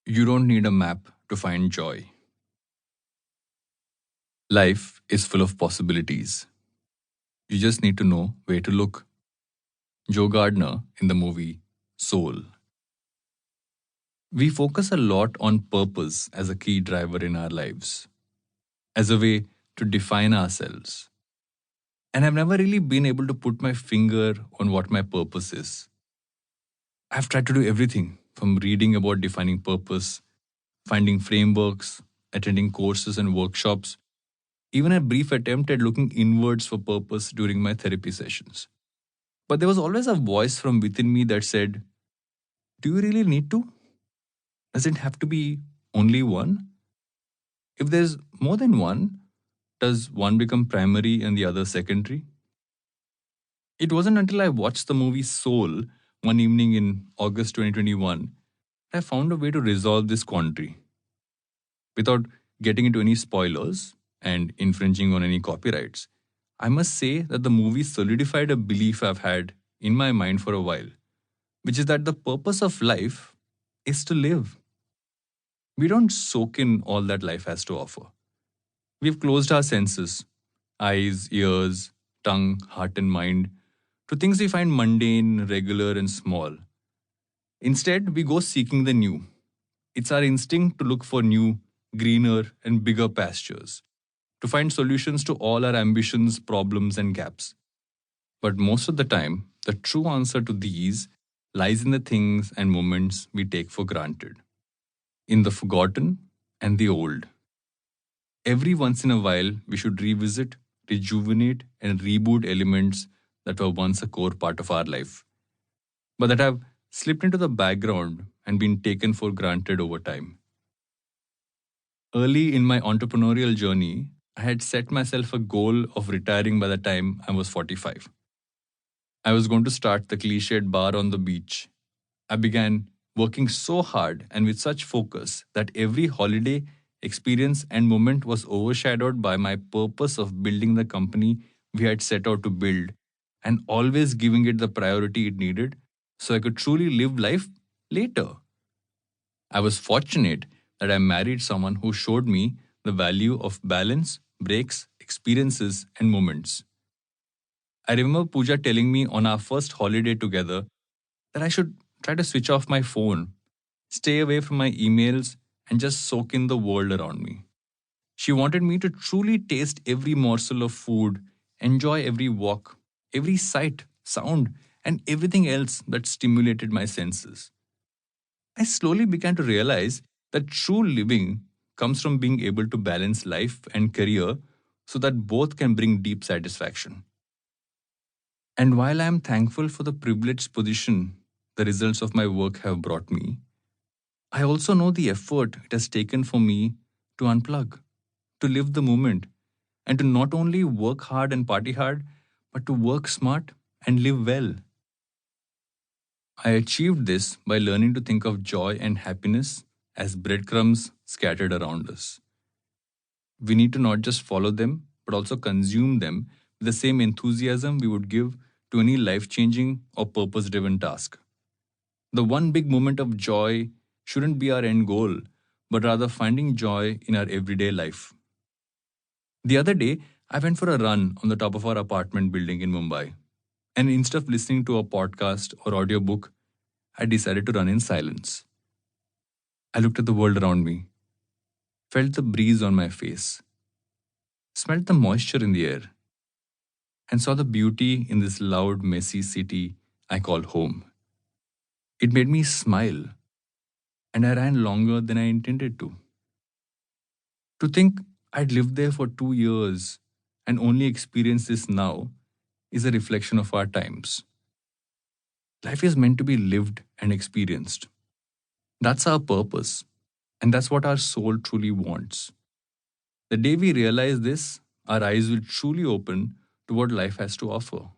You don't need a map to find joy. Life is full of possibilities. You just need to know where to look. Joe Gardner in the movie Soul. We focus a lot on purpose as a key driver in our lives, as a way to define ourselves. And I've never really been able to put my finger on what my purpose is. I've tried to do everything from reading about defining purpose, finding frameworks, attending courses and workshops, even a brief attempt at looking inwards for purpose during my therapy sessions. But there was always a voice from within me that said, do you really need to? Does it have to be only one? If there's more than one, does one become primary and the other secondary? It wasn't until I watched the movie Soul one evening in August 2021 that I found a way to resolve this quandary. Without getting into any spoilers and infringing on any copyrights, I must say that the movie solidified a belief I've had in my mind for a while, which is that the purpose of life is to live. We don't soak in all that life has to offer. We've closed our senses, eyes, ears, tongue, heart, and mind, to things we find mundane, regular, and small. Instead, we go seeking the new. It's our instinct to look for new, greener, and bigger pastures, to find solutions to all our ambitions, problems, and gaps. But most of the time, the true answer to these lies in the things and moments we take for granted, in the forgotten and the old. Every once in a while, we should revisit, rejuvenate, and reboot elements that were once a core part of our life, but that have slipped into the background and been taken for granted over time. Early in my entrepreneurial journey, I had set myself a goal of retiring by the time I was 45. I was going to start the cliched bar on the beach. I began working so hard and with such focus that every holiday, experience, and moment was overshadowed by my purpose of building the company we had set out to build and always giving it the priority it needed so I could truly live life later. I was fortunate that I married someone who showed me the value of balance, breaks, experiences, and moments. I remember Pooja telling me on our first holiday together that I should try to switch off my phone, stay away from my emails, and just soak in the world around me. She wanted me to truly taste every morsel of food, enjoy every walk, every sight, sound, and everything else that stimulated my senses. I slowly began to realize that true living comes from being able to balance life and career so that both can bring deep satisfaction. And while I am thankful for the privileged position the results of my work have brought me, I also know the effort it has taken for me to unplug, to live the moment, and to not only work hard and party hard, but to work smart and live well. I achieved this by learning to think of joy and happiness as breadcrumbs scattered around us. We need to not just follow them, but also consume them with the same enthusiasm we would give to any life changing or purpose driven task. The one big moment of joy shouldn't be our end goal, but rather finding joy in our everyday life. The other day, I went for a run on the top of our apartment building in Mumbai. And instead of listening to a podcast or audiobook, I decided to run in silence. I looked at the world around me, felt the breeze on my face, smelled the moisture in the air, and saw the beauty in this loud, messy city I call home. It made me smile, and I ran longer than I intended to. To think I'd lived there for 2 years and only experience this now is a reflection of our times. Life is meant to be lived and experienced. That's our purpose, and that's what our soul truly wants. The day we realize this, our eyes will truly open to what life has to offer.